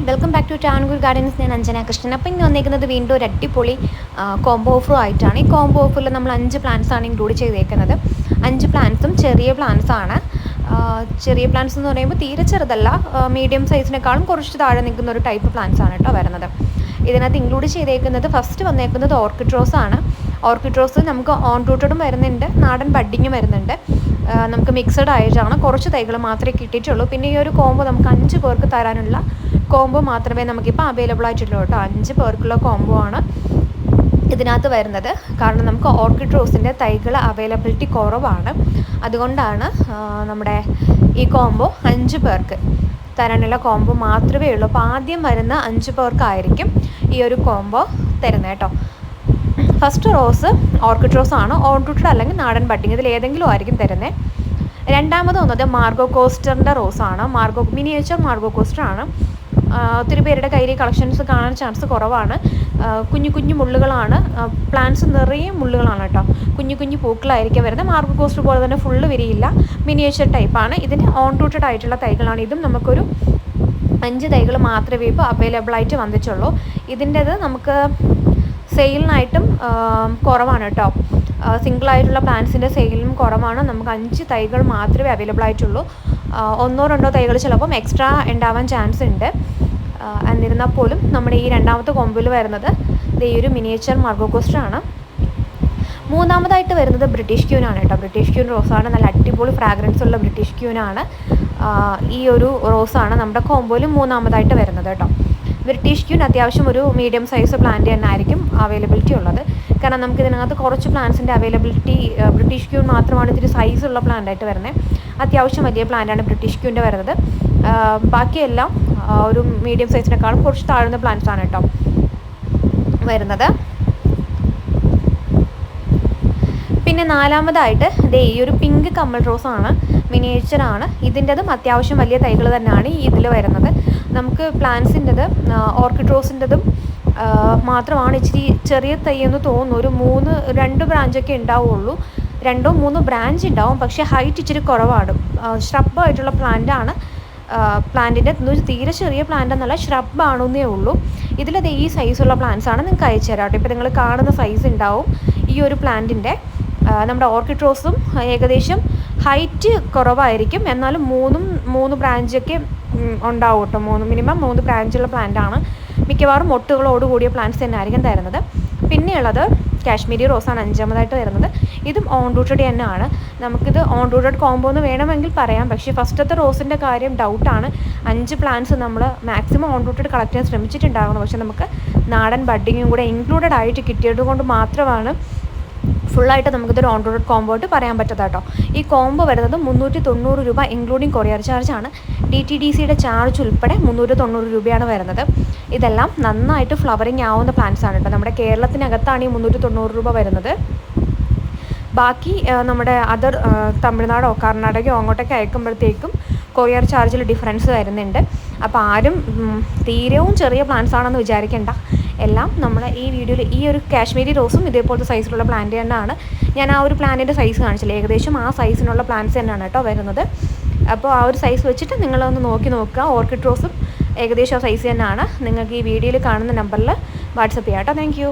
Welcome back to Tangoor gardens. ഞാൻ അഞ്ജന കൃഷ്ണൻ. അപ്പോൾ ഇന്ന് വന്നേക്കുന്നത് വീണ്ടും ഒരു അടിപൊളി കോംബോ ഓഫറും ആയിട്ടാണ്. ഈ കോംബോ ഓഫറിൽ നമ്മൾ 5 പ്ലാന്റ്സ് ആണ് ഇൻക്ലൂഡ് ചെയ്തേക്കുന്നത്. 5 പ്ലാന്റ്സും ചെറിയ പ്ലാന്റ്സ് ആണ്. ചെറിയ പ്ലാന്റ്സ് എന്ന് പറയുമ്പോൾ തീരെ ചെറുതല്ല, മീഡിയം സൈസിനേക്കാളും കുറച്ച് താഴെ നിൽക്കുന്ന ഒരു ടൈപ്പ് പ്ലാന്റ്സ് ആണ് കേട്ടോ വരുന്നത്. ഇതിനകത്ത് ഇൻക്ലൂഡ് ചെയ്തേക്കുന്നത് ഫസ്റ്റ് വന്നേക്കുന്നത് ഓർക്കിഡ് റോസ് ആണ്. ഓർക്കിഡ് റോസ് നമുക്ക് ഓൺ റൂട്ടഡും വരുന്നുണ്ട്, നാടൻ ബഡ്ഡിങ്ങും വരുന്നുണ്ട്. നമുക്ക് മിക്സഡ് ആയിട്ടാണ്, കുറച്ച് തൈകൾ മാത്രമേ കിട്ടിയിട്ടുള്ളൂ. പിന്നെ ഈ ഒരു കോംബോ നമുക്ക് 5 പേർക്ക് തരാനുള്ള കോംബോ മാത്രമേ നമുക്കിപ്പോൾ അവൈലബിൾ ആയിട്ടുള്ളൂ കേട്ടോ. 5 പേർക്കുള്ള കോംബോ ആണ് ഇതിനകത്ത് വരുന്നത്. കാരണം നമുക്ക് ഓർക്കിഡ് റോസിൻ്റെ തൈകൾ അവൈലബിലിറ്റി കുറവാണ്, അതുകൊണ്ടാണ് നമ്മുടെ ഈ കോംബോ 5 പേർക്ക് തരാനുള്ള കോംബോ മാത്രമേ ഉള്ളൂ. അപ്പോൾ ആദ്യം വരുന്ന 5 പേർക്കായിരിക്കും ഈ ഒരു കോംബോ തരുന്നത് കേട്ടോ. ഫസ്റ്റ് റോസ് ഓർക്കിഡ് റോസ് ആണ്, ഓൺ റൂട്ടഡ് അല്ലെങ്കിൽ നാടൻ ബഡ്ഡിങ്, ഇതിൽ ഏതെങ്കിലും ആയിരിക്കും തരുന്നത്. രണ്ടാമത് വന്നത് മാർഗോ കോസ്റ്ററിൻ്റെ റോസാണ്. മിനിയേച്ചർ മാർഗോ കോസ്റ്റർ ആണ്. ഒത്തിരി പേരുടെ കയ്യിൽ കളക്ഷൻസ് കാണാൻ ചാൻസ് കുറവാണ്. കുഞ്ഞു കുഞ്ഞു മുള്ളുകളാണ്, പ്ലാന്റ്സ് നിറയെ മുള്ളുകളാണ് കേട്ടോ. കുഞ്ഞു കുഞ്ഞു പൂക്കളായിരിക്കും വരുന്നത്. മാർഗോ കോസ്റ്റർ പോലെ തന്നെ ഫുള്ള് വിരിയില്ല, മിനിയേച്ചർ ടൈപ്പാണ്. ഇതിൻ്റെ ഓൺ റൂട്ടഡ് ആയിട്ടുള്ള തൈകളാണ്. ഇതും നമുക്കൊരു 5 തൈകൾ മാത്രമേ ഇപ്പോൾ അവൈലബിൾ ആയിട്ട് വന്നിട്ടുള്ളൂ. ഇതിൻ്റെത് നമുക്ക് സെയിലിനായിട്ടും കുറവാണ് കേട്ടോ. സിംഗിളായിട്ടുള്ള പ്ലാന്റ്സിൻ്റെ സെയിലും കുറവാണ്. നമുക്ക് 5 തൈകൾ മാത്രമേ അവൈലബിൾ ആയിട്ടുള്ളൂ. 1-2 തൈകൾ ചിലപ്പം എക്സ്ട്രാ ഉണ്ടാവാൻ ചാൻസ് ഉണ്ട്. എന്നിരുന്നാൽ പോലും നമ്മുടെ ഈ രണ്ടാമത്തെ കോംബോയിൽ വരുന്നത് ഈ ഒരു മിനിയേച്ചർ മാർഗോ കോസ്റ്റർ ആണ്. മൂന്നാമതായിട്ട് വരുന്നത് ബ്രിട്ടീഷ് ക്യൂനാണ് കേട്ടോ. ബ്രിട്ടീഷ് ക്യൂൻ റോസാണ്, നല്ല അടിപൊളി ഫ്രാഗ്രൻസ് ഉള്ള ബ്രിട്ടീഷ് ക്യൂനാണ്. ഈ ഒരു റോസാണ് നമ്മുടെ കോംബോയിൽ മൂന്നാമതായിട്ട് വരുന്നത് കേട്ടോ. ബ്രിട്ടീഷ് ക്യൂൻ അത്യാവശ്യം ഒരു മീഡിയം സൈസ് പ്ലാന്റ് തന്നെ ആയിരിക്കും അവൈലബിലിറ്റി ഉള്ളത്. കാരണം നമുക്ക് ഇതിനകത്ത് കുറച്ച് പ്ലാന്റ്സിൻ്റെ അവൈലബിലിറ്റി, ബ്രിട്ടീഷ് ക്യൂൻ മാത്രമാണ് ഇത്തിരി സൈസുള്ള പ്ലാന്റ് ആയിട്ട് വരുന്നത്. അത്യാവശ്യം വലിയ പ്ലാന്റാണ് ബ്രിട്ടീഷ് ക്യൂൻ്റെ വരുന്നത്. ബാക്കിയെല്ലാം ഒരു മീഡിയം സൈസിനേക്കാളും കുറച്ച് താഴ്ന്ന പ്ലാന്റ്സ് ആണ് കേട്ടോ വരുന്നത്. പിന്നെ നാലാമതായിട്ട് ഈ ഒരു പിങ്ക് കമ്മൽ റോസാണ്, മിനിയേച്ചറാണ്. ഇതിൻ്റെതും അത്യാവശ്യം വലിയ തൈകൾ തന്നെയാണ് ഇതിൽ വരുന്നത്. നമുക്ക് പ്ലാന്റ്സിൻ്റെത് ഓർക്കിഡ് റോസിൻ്റെതും മാത്രമാണ് ഇച്ചിരി ചെറിയ തൈ എന്ന് തോന്നുന്നു. ഒരു 2 ബ്രാഞ്ചൊക്കെ ഉണ്ടാവുള്ളൂ, 2-3 ബ്രാഞ്ച് ഉണ്ടാവും. പക്ഷേ ഹൈറ്റ് ഇച്ചിരി കുറവാണ്. ഷ്രബായിട്ടുള്ള പ്ലാന്റാണ്. പ്ലാന്റിൻ്റെ തീരെ ചെറിയ പ്ലാന്റ് എന്നല്ല, ഷ്രബാണെന്നേ ഉള്ളൂ. ഇതിലത് ഈ സൈസുള്ള പ്ലാന്റ്സ് ആണ്. നിങ്ങൾക്ക് അയച്ചു തരാം കേട്ടോ. ഇപ്പോൾ നിങ്ങൾ കാണുന്ന സൈസ് ഉണ്ടാവും ഈ ഒരു പ്ലാന്റിൻ്റെ. നമ്മുടെ ഓർക്കിഡ് റോസും ഏകദേശം ഹൈറ്റ് കുറവായിരിക്കും, എന്നാലും 3 ബ്രാഞ്ചൊക്കെ ഉണ്ടാവും കേട്ടോ. മിനിമം 3 ബ്രാഞ്ചുള്ള പ്ലാന്റാണ്. മിക്കവാറും മൊട്ടുകളോട് കൂടിയ പ്ലാന്റ്സ് തന്നെ ആയിരിക്കും തരുന്നത്. പിന്നെയുള്ളത് കാശ്മീരി റോസാണ് അഞ്ചാമതായിട്ട് വരുന്നത്. ഇതും ഓൺ റൂട്ടഡ് തന്നെയാണ്. നമുക്കിത് ഓൺ റൂട്ടഡ് കോംബോ എന്ന് വേണമെങ്കിൽ പറയാം, പക്ഷേ ഫസ്റ്റത്തെ റോസിൻ്റെ കാര്യം ഡൗട്ടാണ്. 5 പ്ലാന്റ്സ് നമ്മൾ മാക്സിമം ഓൺ റൂട്ടഡ് കളക്ട് ചെയ്യാൻ ശ്രമിച്ചിട്ടുണ്ടാകുന്നു, പക്ഷേ നമുക്ക് നാടൻ ബഡ്ഡിങ്ങും കൂടെ ഇൻക്ലൂഡഡ് ആയിട്ട് കിട്ടിയത് കൊണ്ട് മാത്രമാണ് ഫുള്ളായിട്ട് നമുക്കിതൊരു ഓൺ റൂട്ടഡ് കോംബോ ആയിട്ട് പറയാൻ പറ്റത്ത കേട്ടോ. ഈ കോംബോ വരുന്നത് 390 രൂപ ഇൻക്ലൂഡിങ് കൊറിയർ ചാർജാണ്. DTDCയുടെ ചാർജ് ഉൾപ്പെടെ 390 രൂപയാണ് വരുന്നത്. ഇതെല്ലാം നന്നായിട്ട് ഫ്ലവറിങ് ആവുന്ന പ്ലാന്റ്സ് ആണ് കേട്ടോ. നമ്മുടെ കേരളത്തിനകത്താണ് ഈ 390 രൂപ വരുന്നത്. ബാക്കി നമ്മുടെ അതർ തമിഴ്നാടോ കർണാടകയോ അങ്ങോട്ടൊക്കെ അയക്കുമ്പോഴത്തേക്കും കൊറിയർ ചാർജിൽ ഡിഫറൻസ് വരുന്നുണ്ട്. അപ്പോൾ ആരും തീരവും ചെറിയ പ്ലാന്റ്സ് ആണെന്ന് വിചാരിക്കേണ്ട. എല്ലാം നമ്മൾ ഈ വീഡിയോയിൽ ഈ ഒരു കാശ്മീരി റോസും ഇതേപോലത്തെ സൈസിലുള്ള പ്ലാന്റ് തന്നെയാണ്. ഞാൻ ആ ഒരു പ്ലാന്റിൻ്റെ സൈസ് കാണിച്ചില്ല, ഏകദേശം ആ സൈസിനുള്ള പ്ലാന്റ്സ് തന്നെയാണ് കേട്ടോ വരുന്നത്. അപ്പോൾ ആ ഒരു സൈസ് വെച്ചിട്ട് നിങ്ങളൊന്ന് നോക്കുക. ഓർക്കിഡ് റോസും ഏകദേശം ആ സൈസ് തന്നെയാണ്. നിങ്ങൾക്ക് ഈ വീഡിയോയിൽ കാണുന്ന നമ്പറിൽ വാട്സപ്പ് ചെയ്യാം കേട്ടോ. Thank you.